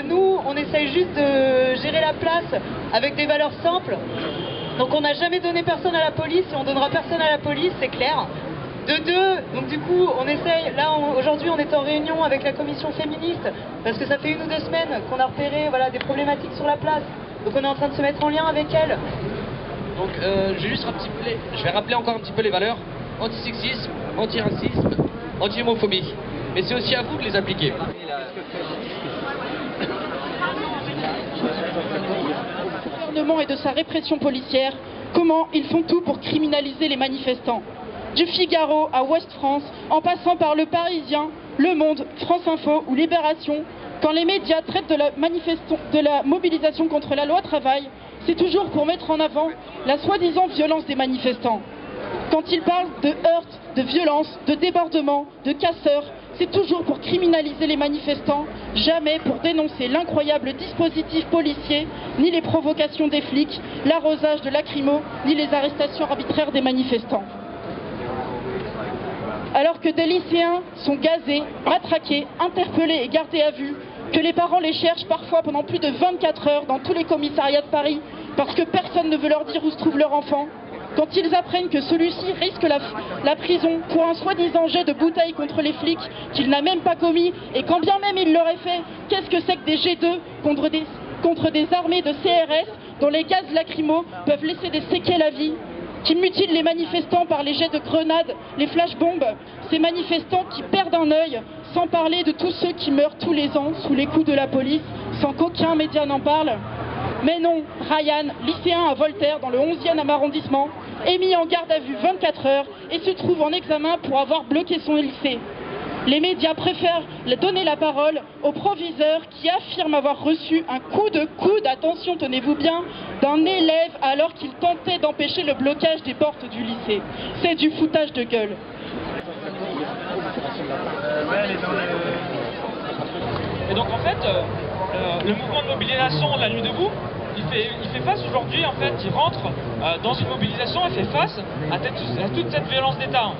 Nous, on essaye juste de gérer la place avec des valeurs simples. Donc on n'a jamais donné personne à la police et on donnera personne à la police, c'est clair. De deux, donc du coup, on essaye, là aujourd'hui on est en réunion avec la commission féministe, parce que ça fait 1 ou 2 semaines qu'on a repéré des problématiques sur la place. Donc on est en train de se mettre en lien avec elles. Donc je vais rappeler encore un petit peu les valeurs: antisexisme, antiracisme, anti-homophobie. Mais c'est aussi à vous de les appliquer. Du gouvernement et de sa répression policière, comment ils font tout pour criminaliser les manifestants. Du Figaro à Ouest France, en passant par Le Parisien, Le Monde, France Info ou Libération, quand les médias traitent de la mobilisation contre la loi travail, c'est toujours pour mettre en avant la soi-disant violence des manifestants. Quand ils parlent de heurts, de violences, de débordements, de casseurs, c'est toujours pour criminaliser les manifestants, jamais pour dénoncer l'incroyable dispositif policier, ni les provocations des flics, l'arrosage de lacrymos, ni les arrestations arbitraires des manifestants. Alors que des lycéens sont gazés, matraqués, interpellés et gardés à vue, que les parents les cherchent parfois pendant plus de 24 heures dans tous les commissariats de Paris, parce que personne ne veut leur dire où se trouve leur enfant, quand ils apprennent que celui-ci risque la prison pour un soi-disant jet de bouteille contre les flics qu'il n'a même pas commis, et quand bien même il l'aurait fait, qu'est-ce que c'est que des G2 contre des armées de CRS dont les gaz lacrymaux peuvent laisser des séquelles à vie, qui mutilent les manifestants par les jets de grenades, les flashbombes, ces manifestants qui perdent un œil, sans parler de tous ceux qui meurent tous les ans sous les coups de la police, sans qu'aucun média n'en parle. Mais non, Ryan, lycéen à Voltaire dans le 11e arrondissement, est mis en garde à vue 24 heures et se trouve en examen pour avoir bloqué son lycée. Les médias préfèrent donner la parole au proviseur qui affirme avoir reçu un coup de coude, attention tenez-vous bien, d'un élève alors qu'il tentait d'empêcher le blocage des portes du lycée. C'est du foutage de gueule. Et donc en fait, le mouvement de mobilisation de la Nuit debout, il fait face aujourd'hui, en fait, il rentre dans une mobilisation et fait face à toute cette violence d'État.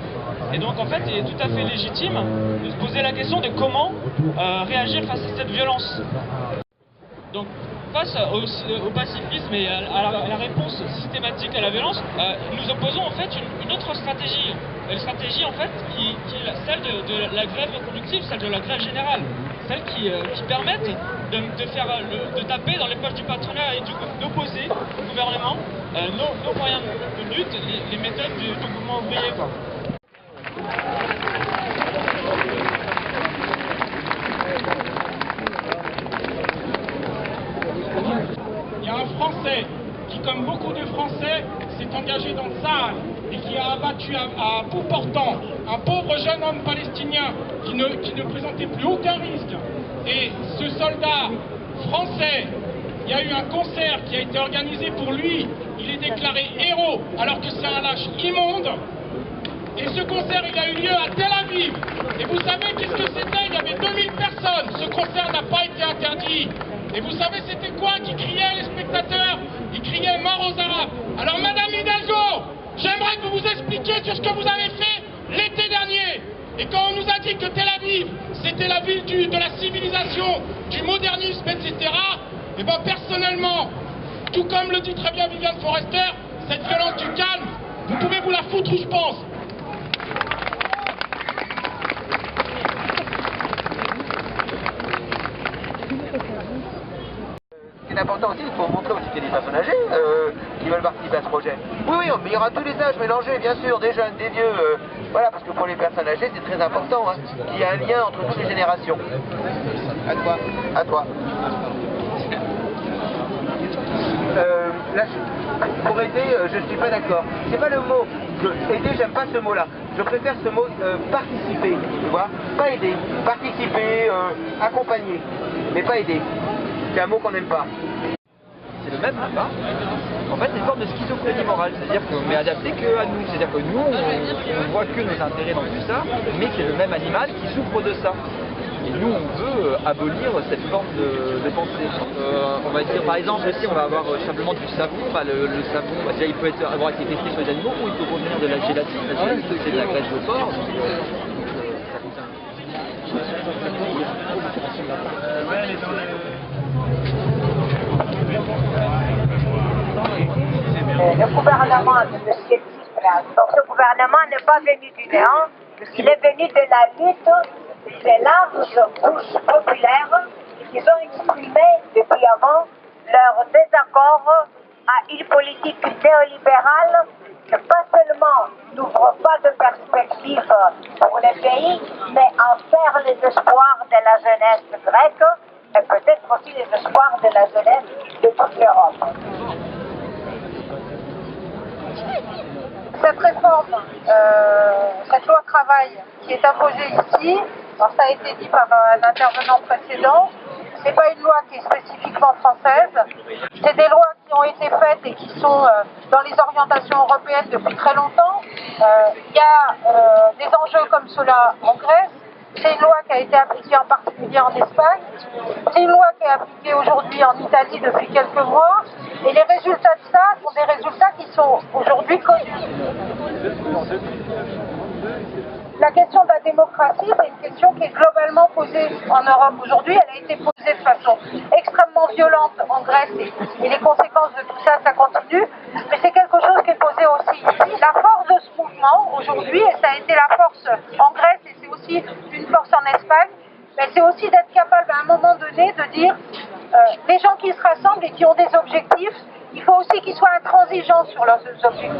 Et donc en fait, il est tout à fait légitime de se poser la question de comment réagir face à cette violence. Donc face au pacifisme et à la réponse systématique à la violence, nous opposons en fait une autre stratégie. Une stratégie en fait qui est celle de la grève reconductive, celle de la grève générale. Celle qui permettent de taper dans les poches du patronat et d'opposer au gouvernement nos moyens de lutte, les méthodes du mouvement ouvrier. Il y a un Français qui, comme beaucoup de Français, s'est engagé dans le Sahel et qui a abattu à bout portant un pauvre jeune homme palestinien qui ne présentait plus aucun risque. Et ce soldat français, il y a eu un concert qui a été organisé pour lui, il est déclaré héros alors que c'est un lâche immonde. Et ce concert, il a eu lieu à Tel Aviv. Et vous savez qu'est-ce que c'était? Il y avait 2000 personnes. Ce concert n'a pas été interdit. Et vous savez c'était quoi qui criait les spectateurs? Ils criaient mort aux Arabes. Alors Madame Hidalgo, j'aimerais que vous vous expliquiez sur ce que vous avez fait l'été dernier. Et quand on nous a dit que Tel Aviv, c'était la ville de la civilisation, du modernisme, etc., et bien personnellement, tout comme le dit très bien Viviane Forester, cette violence du calme, vous pouvez vous la foutre où je pense. Ce qui est important aussi, il faut montrer aussi qu'il y a des personnes âgées qui veulent participer à ce projet. Oui, oui, mais il y aura tous les âges mélangés, bien sûr, des jeunes, des vieux. Voilà, parce que pour les personnes âgées, c'est très important hein, qu'il y ait un lien entre toutes les générations. À toi. À toi. Là, pour aider, je ne suis pas d'accord. C'est pas le mot. Aider, j'aime pas ce mot-là. Je préfère ce mot participer, tu vois. Pas aider. Participer, accompagner. Mais pas aider. C'est un mot qu'on n'aime pas. C'est le même combat. En fait, c'est une forme de schizophrénie morale, c'est-à-dire qu'on est adapté qu'à nous. C'est-à-dire que nous, on voit que nos intérêts dans tout ça, mais c'est le même animal qui souffre de ça. Et nous, on veut abolir cette forme de pensée. On va dire, par exemple, ici, on va avoir simplement du savon. Le savon, déjà, il peut avoir été testé sur les animaux ou il peut contenir de la gélatine. La gélatine, c'est de la graisse de porc. Ça contient. le gouvernement de M. Tsipras. Donc ce gouvernement n'est pas venu du néant, il est venu de la lutte des larges couches populaires qui ont exprimé depuis avant leur désaccord à une politique néolibérale qui pas seulement n'ouvre pas de perspective pour les pays, mais enserre les espoirs de la jeunesse grecque et peut-être aussi les espoirs de la jeunesse de toute l'Europe. Cette réforme, cette loi travail qui est imposée ici, alors ça a été dit par un intervenant précédent, ce n'est pas une loi qui est spécifiquement française, c'est des lois qui ont été faites et qui sont dans les orientations européennes depuis très longtemps. Il y a des enjeux comme cela en Grèce, c'est une loi qui a été appliquée en particulier en Espagne, c'est une loi qui est appliquée aujourd'hui en Italie depuis quelques mois, et les résultats de ça sont des résultats qui sont aujourd'hui connus. La question de la démocratie, c'est une question qui est globalement posée en Europe aujourd'hui. Elle a été posée de façon extrêmement violente en Grèce et les conséquences de tout ça, ça continue. Mais c'est quelque chose qui est posé aussi ici. La force de ce mouvement aujourd'hui, et ça a été la force en Grèce et c'est aussi une force en Espagne, mais c'est aussi d'être capable à un moment donné de dire des gens qui se rassemblent et qui ont des objectifs, il faut aussi qu'ils soient intransigeants sur leurs objectifs.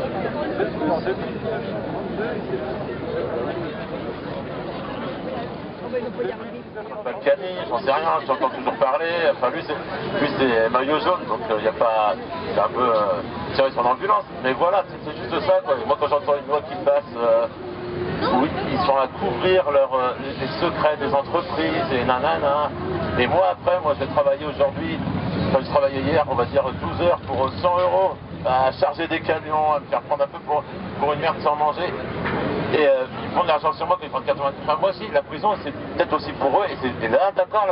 Balkany, j'en sais rien, j'entends toujours parler, enfin lui c'est maillot jaune, donc il n'y a pas, c'est un peu tiré sur l'ambulance, mais voilà, c'est juste ça quoi. Moi quand j'entends une loi qui passe, où ils sont à couvrir les secrets des entreprises et nanana, et moi après, moi je vais travailler aujourd'hui, enfin je travaillais hier, on va dire 12 heures pour 100 € à charger des camions, à me faire prendre un peu pour une merde sans manger. Et ils prennent de l'argent sur moi quand ils prennent 90. Enfin, moi aussi, la prison, c'est peut-être aussi pour eux. Et là, d'accord,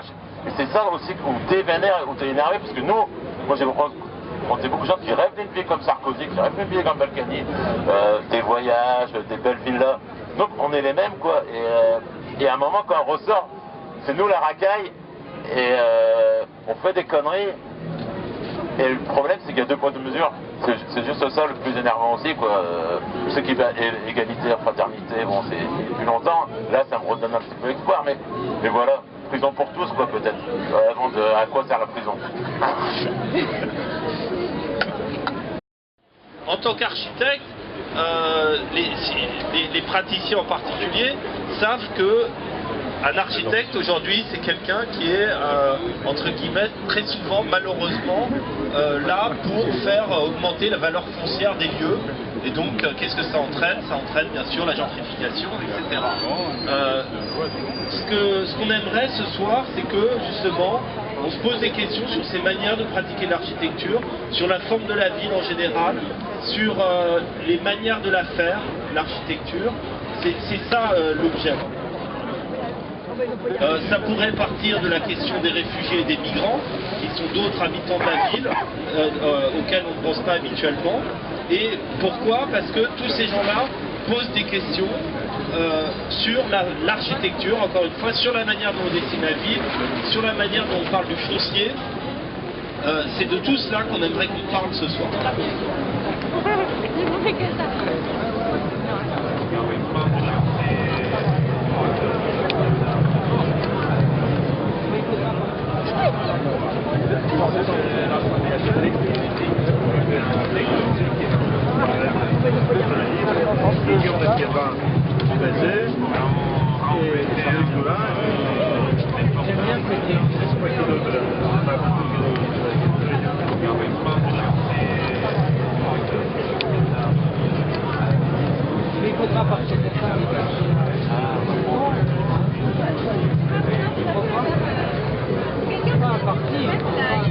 et c'est ça aussi où t'es vénère, où t'es énervé, parce que nous, moi j'ai rencontré beaucoup de gens qui rêvent d'une vie comme Sarkozy, qui rêvent d'une vie comme Balkany, des voyages, des belles villas. Donc on est les mêmes, quoi. Et à un moment, quand on ressort, c'est nous la racaille, et on fait des conneries. Et le problème, c'est qu'il y a deux poids, deux mesures. C'est juste ça le plus énervant aussi, quoi. Je sais qu'il y a égalité, fraternité, bon, c'est depuis longtemps. Là, ça me redonne un petit peu espoir, mais voilà, prison pour tous, quoi, peut-être. À quoi sert la prison? En tant qu'architecte, les praticiens en particulier savent que un architecte aujourd'hui, c'est quelqu'un qui est, entre guillemets, très souvent, malheureusement, là pour faire augmenter la valeur foncière des lieux. Et donc, qu'est-ce que ça entraîne? Ça entraîne bien sûr la gentrification, etc. Ce qu'on aimerait ce soir, c'est que justement, on se pose des questions sur ces manières de pratiquer l'architecture, sur la forme de la ville en général, sur les manières de la faire, l'architecture. C'est ça l'objet. Ça pourrait partir de la question des réfugiés et des migrants, qui sont d'autres habitants de la ville, auxquels on ne pense pas habituellement. Et pourquoi? Parce que tous ces gens-là posent des questions sur l'architecture, encore une fois, sur la manière dont on dessine la ville, sur la manière dont on parle du foncier. C'est de tout cela qu'on aimerait qu'on parle ce soir. Quelqu'un va partir.